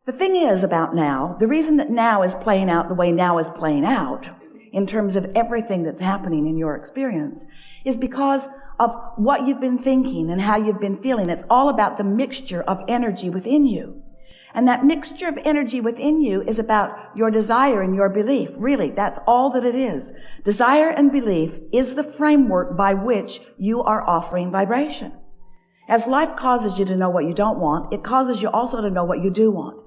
The thing is about now, the reason that now is playing out the way now is playing out, in terms of everything that's happening in your experience, is because of what you've been thinking and how you've been feeling. It's all about the mixture of energy within you. And that mixture of energy within you is about your desire and your belief. Really, that's all that it is. Desire and belief is the framework by which you are offering vibration. As life causes you to know what you don't want, it causes you also to know what you do want.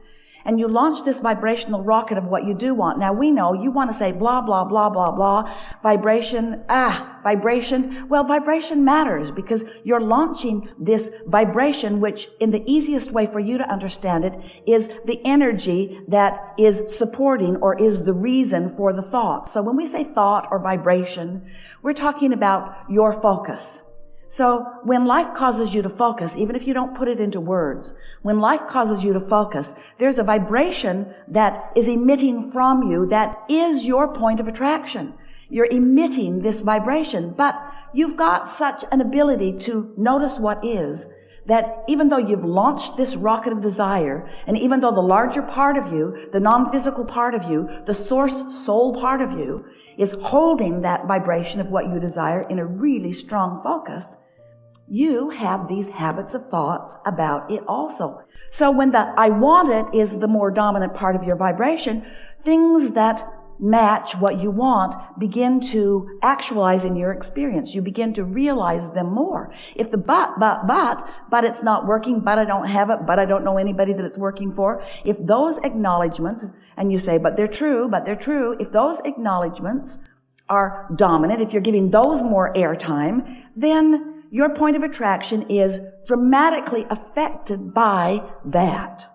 And you launch this vibrational rocket of what you do want. Now we know you want to say blah, blah, blah, blah, blah. Vibration. Well, vibration matters because you're launching this vibration, which in the easiest way for you to understand it is the energy that is supporting or is the reason for the thought. So when we say thought or vibration, we're talking about your focus. So when life causes you to focus, even if you don't put it into words, when life causes you to focus, there's a vibration that is emitting from you that is your point of attraction. You're emitting this vibration, but you've got such an ability to notice what is that even though you've launched this rocket of desire, and even though the larger part of you, the non-physical part of you, the source soul part of you, is holding that vibration of what you desire in a really strong focus, you have these habits of thoughts about it also. So when the I want it is the more dominant part of your vibration, things that match what you want begin to actualize in your experience. You begin to realize them more. If the but it's not working, but I don't have it, but I don't know anybody that it's working for, if those acknowledgments, and you say, but they're true, if those acknowledgments are dominant, if you're giving those more airtime, then your point of attraction is dramatically affected by that.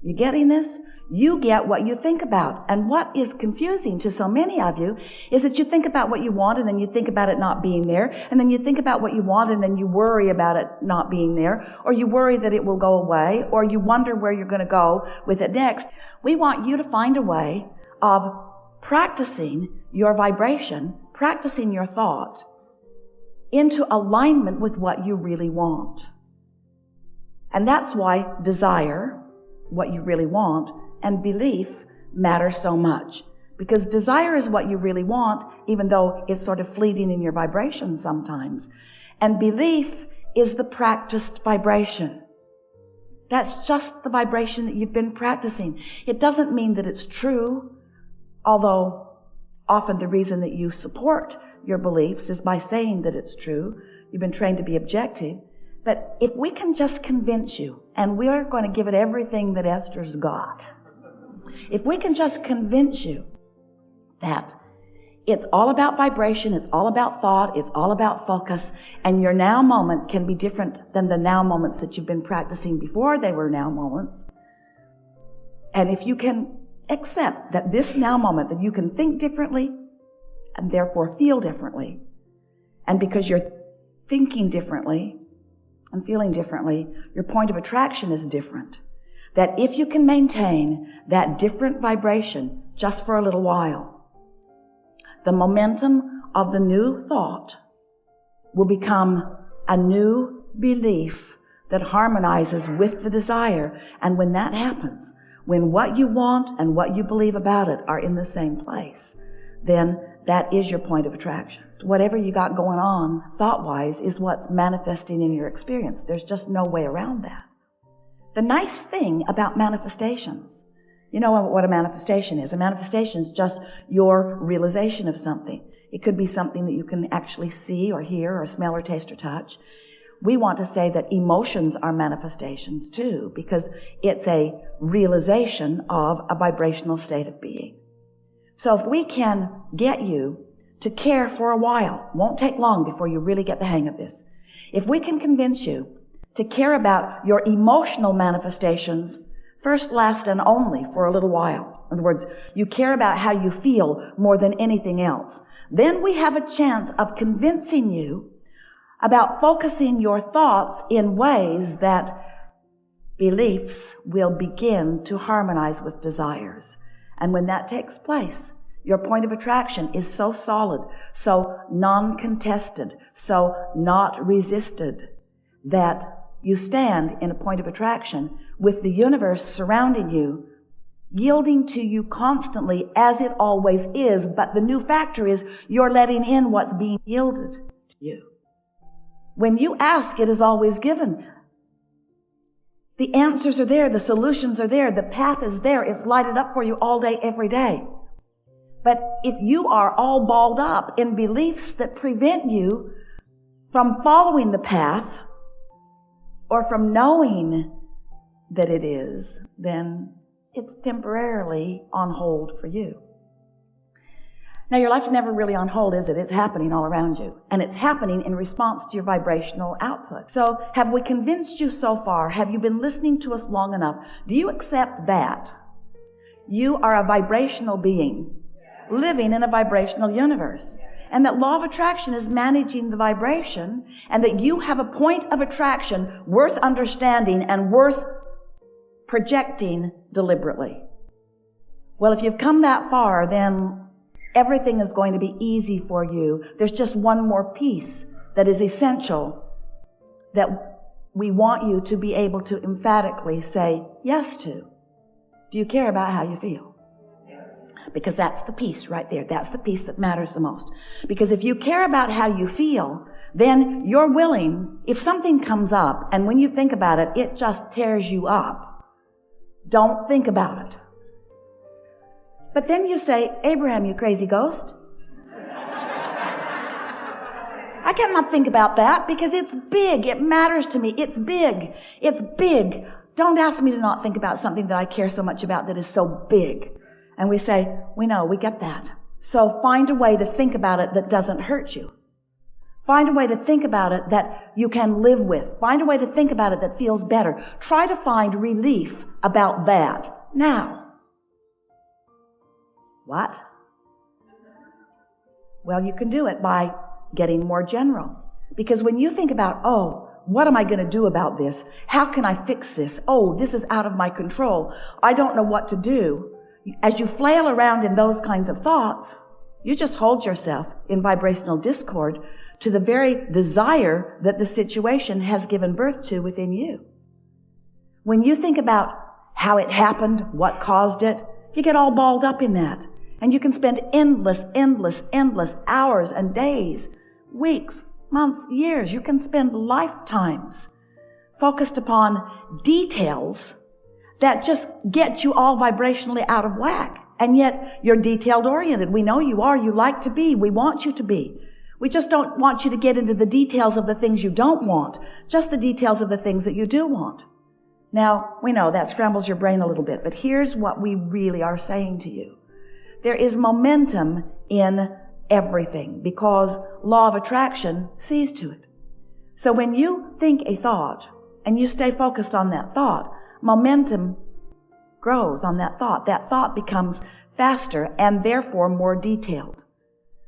You getting this? You get what you think about. And what is confusing to so many of you is that you think about what you want and then you think about it not being there. And then you think about what you want and then you worry about it not being there. Or you worry that it will go away. Or you wonder where you're going to go with it next. We want you to find a way of practicing your vibration, practicing your thought into alignment with what you really want. And that's why desire, what you really want, and belief matter so much. Because desire is what you really want, even though it's sort of fleeting in your vibration sometimes. And belief is the practiced vibration. That's just the vibration that you've been practicing. It doesn't mean that it's true, although often the reason that you support your beliefs is by saying that it's true. You've been trained to be objective. But if we can just convince you, and we're going to give it everything that Esther's got, if we can just convince you that it's all about vibration, it's all about thought, it's all about focus, and your now moment can be different than the now moments that you've been practicing before they were now moments. And if you can accept that this now moment, that you can think differently and therefore feel differently, and because you're thinking differently and feeling differently, your point of attraction is different. That if you can maintain that different vibration just for a little while, the momentum of the new thought will become a new belief that harmonizes with the desire. And when that happens, when what you want and what you believe about it are in the same place, then that is your point of attraction. Whatever you got going on thought-wise is what's manifesting in your experience. There's just no way around that. The nice thing about manifestations, you know what a manifestation is. A manifestation is just your realization of something. It could be something that you can actually see or hear or smell or taste or touch. We want to say that emotions are manifestations too, because it's a realization of a vibrational state of being. So if we can get you to care for a while, won't take long before you really get the hang of this. If we can convince you to care about your emotional manifestations first, last, and only for a little while. In other words, you care about how you feel more than anything else. Then we have a chance of convincing you about focusing your thoughts in ways that beliefs will begin to harmonize with desires. And when that takes place, your point of attraction is so solid, so non-contested, so not resisted, that you stand in a point of attraction with the universe surrounding you, yielding to you constantly as it always is. But the new factor is you're letting in what's being yielded to you. When you ask, it is always given. The answers are there. The solutions are there. The path is there. It's lighted up for you all day, every day. But if you are all balled up in beliefs that prevent you from following the path or from knowing that it is, then it's temporarily on hold for you. Now, your life's never really on hold, is it? It's happening all around you. And it's happening in response to your vibrational output. So have we convinced you so far? Have you been listening to us long enough? Do you accept that you are a vibrational being living in a vibrational universe? And that law of attraction is managing the vibration, and that you have a point of attraction worth understanding and worth projecting deliberately. Well, if you've come that far, then everything is going to be easy for you. There's just one more piece that is essential that we want you to be able to emphatically say yes to. Do you care about how you feel? Because that's the piece right there. That's the piece that matters the most. Because if you care about how you feel, then you're willing, if something comes up, and when you think about it, it just tears you up, don't think about it. But then you say, Abraham, you crazy ghost. I cannot think about that because it's big. It matters to me. It's big. It's big. Don't ask me to not think about something that I care so much about that is so big. And we say, we know, we get that. So find a way to think about it that doesn't hurt you. Find a way to think about it that you can live with. Find a way to think about it that feels better. Try to find relief about that now. What? Well, you can do it by getting more general. Because when you think about, oh, what am I going to do about this? How can I fix this? Oh, this is out of my control. I don't know what to do. As you flail around in those kinds of thoughts, you just hold yourself in vibrational discord to the very desire that the situation has given birth to within you. When you think about how it happened, what caused it, you get all balled up in that. And you can spend endless hours and days, weeks, months, years. You can spend lifetimes focused upon details that just get you all vibrationally out of whack. And yet you're detailed oriented. We know you are. You like to be. We want you to be. We just don't want you to get into the details of the things you don't want, just the details of the things that you do want. Now, we know that scrambles your brain a little bit, but here's what we really are saying to you. There is momentum in everything because law of attraction sees to it. So when you think a thought and you stay focused on that thought, momentum grows on that thought. That thought becomes faster and therefore more detailed.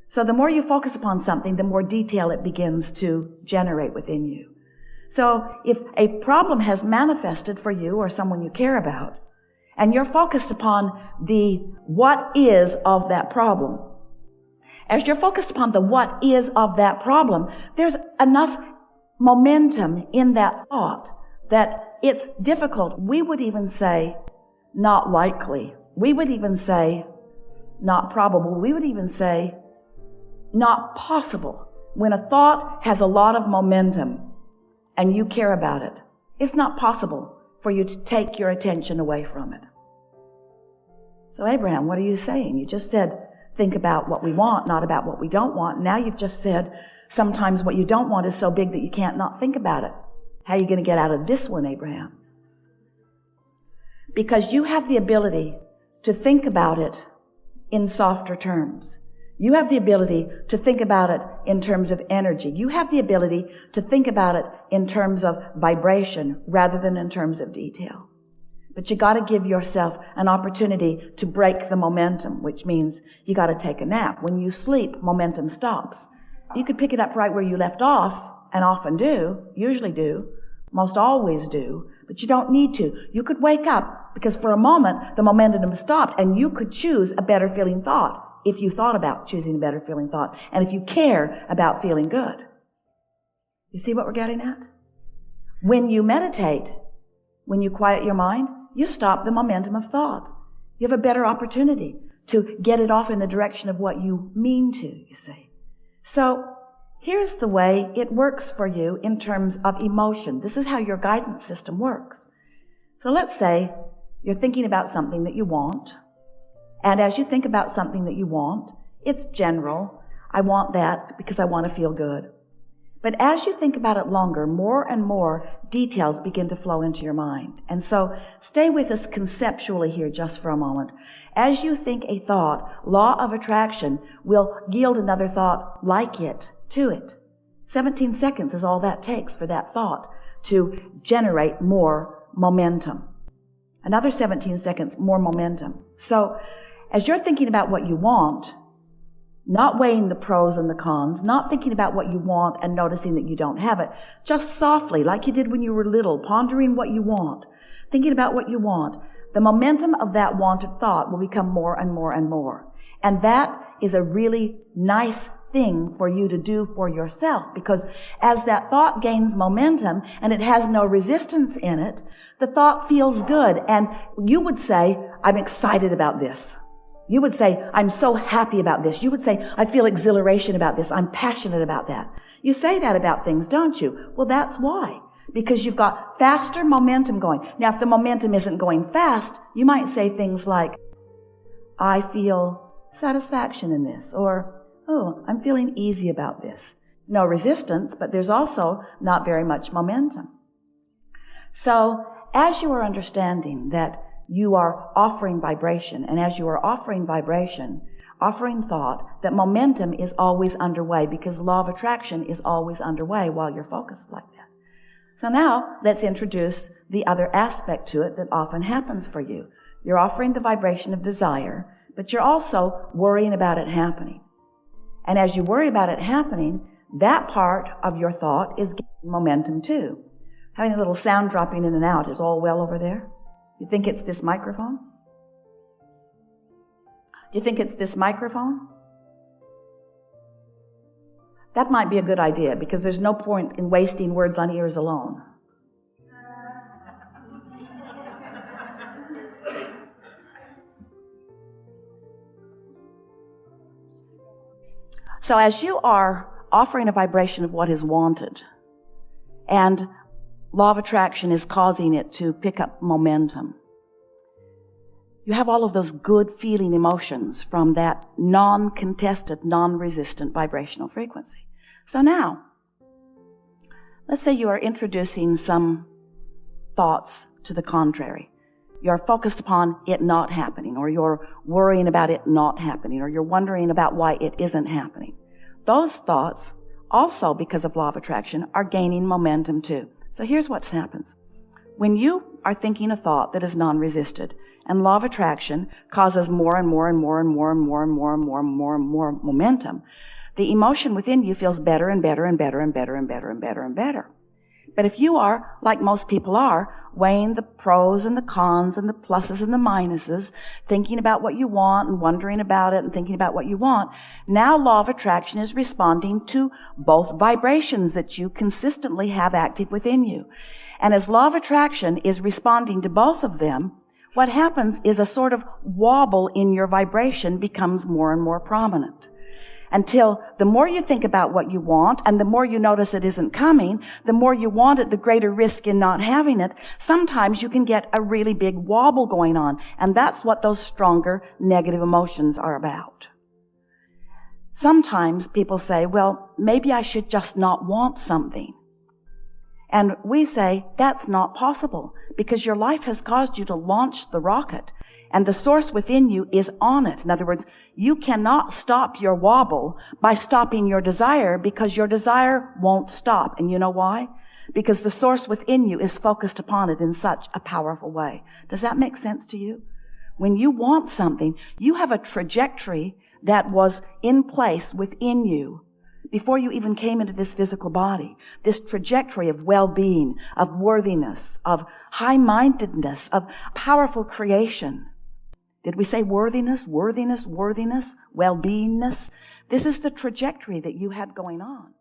So the more you focus upon something, the more detail it begins to generate within you. So if a problem has manifested for you or someone you care about, and you're focused upon the what is of that problem, as you're focused upon the what is of that problem, there's enough momentum in that thought that it's difficult. We would even say not likely. We would even say not probable. We would even say not possible. When a thought has a lot of momentum and you care about it, it's not possible for you to take your attention away from it. So Abraham, what are you saying? You just said, think about what we want, not about what we don't want. Now you've just said, sometimes what you don't want is so big that you can't not think about it. How are you going to get out of this one, Abraham? Because you have the ability to think about it in softer terms. You have the ability to think about it in terms of energy. You have the ability to think about it in terms of vibration rather than in terms of detail. But you got to give yourself an opportunity to break the momentum, which means you got to take a nap. When you sleep, momentum stops. You could pick it up right where you left off, and often do, usually do, most always do, but you don't need to. You could wake up because for a moment the momentum stopped and you could choose a better feeling thought if you thought about choosing a better feeling thought and if you care about feeling good. You see what we're getting at? When you meditate, When you quiet your mind, you stop the momentum of thought. You have a better opportunity to get it off in the direction of what you mean to, you see. So here's the way it works for you in terms of emotion. This is how your guidance system works. So let's say you're thinking about something that you want. And as you think about something that you want, it's general. I want that because I want to feel good. But as you think about it longer, more and more details begin to flow into your mind. And so stay with us conceptually here just for a moment. As you think a thought, law of attraction will yield another thought like it to it. 17 seconds is all that takes for that thought to generate more momentum. Another 17 seconds, more momentum. So as you're thinking about what you want, not weighing the pros and the cons, not thinking about what you want and noticing that you don't have it, just softly, like you did when you were little, pondering what you want, thinking about what you want, the momentum of that wanted thought will become more and more and more. And that is a really nice thing for you to do for yourself, because as that thought gains momentum and it has no resistance in it, the thought feels good. And you would say, I'm excited about this. You would say, I'm so happy about this. You would say, I feel exhilaration about this. I'm passionate about that. You say that about things, don't you? Well, that's why. Because you've got faster momentum going. Now, if the momentum isn't going fast, you might say things like, I feel satisfaction in this, or, oh, I'm feeling easy about this. No resistance, but there's also not very much momentum. So, as you are understanding that you are offering vibration, and as you are offering vibration, offering thought, that momentum is always underway, because law of attraction is always underway while you're focused like that. So now, let's introduce the other aspect to it that often happens for you. You're offering the vibration of desire, but you're also worrying about it happening. And as you worry about it happening, that part of your thought is gaining momentum too. Having a little sound dropping in and out. Is all well over there? You think it's this microphone? Do you think it's this microphone? That might be a good idea, because there's no point in wasting words on ears alone. So as you are offering a vibration of what is wanted, and law of attraction is causing it to pick up momentum, you have all of those good feeling emotions from that non-contested, non-resistant vibrational frequency. So now, let's say you are introducing some thoughts to the contrary. You're focused upon it not happening, or you're worrying about it not happening, or you're wondering about why it isn't happening. Those thoughts, also because of law of attraction, are gaining momentum too. So here's what happens. When you are thinking a thought that is non-resisted, and law of attraction causes more and more and more and more and more and more and more and more and more momentum, the emotion within you feels better and better and better and better and better and better and better. But if you are, like most people are, weighing the pros and the cons and the pluses and the minuses, thinking about what you want and wondering about it and thinking about what you want, now law of attraction is responding to both vibrations that you consistently have active within you. And as law of attraction is responding to both of them, what happens is a sort of wobble in your vibration becomes more and more prominent. Until the more you think about what you want and the more you notice it isn't coming, the more you want it, the greater risk in not having it. Sometimes you can get a really big wobble going on, and that's what those stronger negative emotions are about. Sometimes people say, well, maybe I should just not want something. And we say, that's not possible, because your life has caused you to launch the rocket, and the source within you is on it. In other words, you cannot stop your wobble by stopping your desire, because your desire won't stop. And you know why? Because the source within you is focused upon it in such a powerful way. Does that make sense to you? When you want something, you have a trajectory that was in place within you before you even came into this physical body. This trajectory of well-being, of worthiness, of high-mindedness, of powerful creation. Did we say worthiness, worthiness, worthiness, well-beingness? This is the trajectory that you had going on.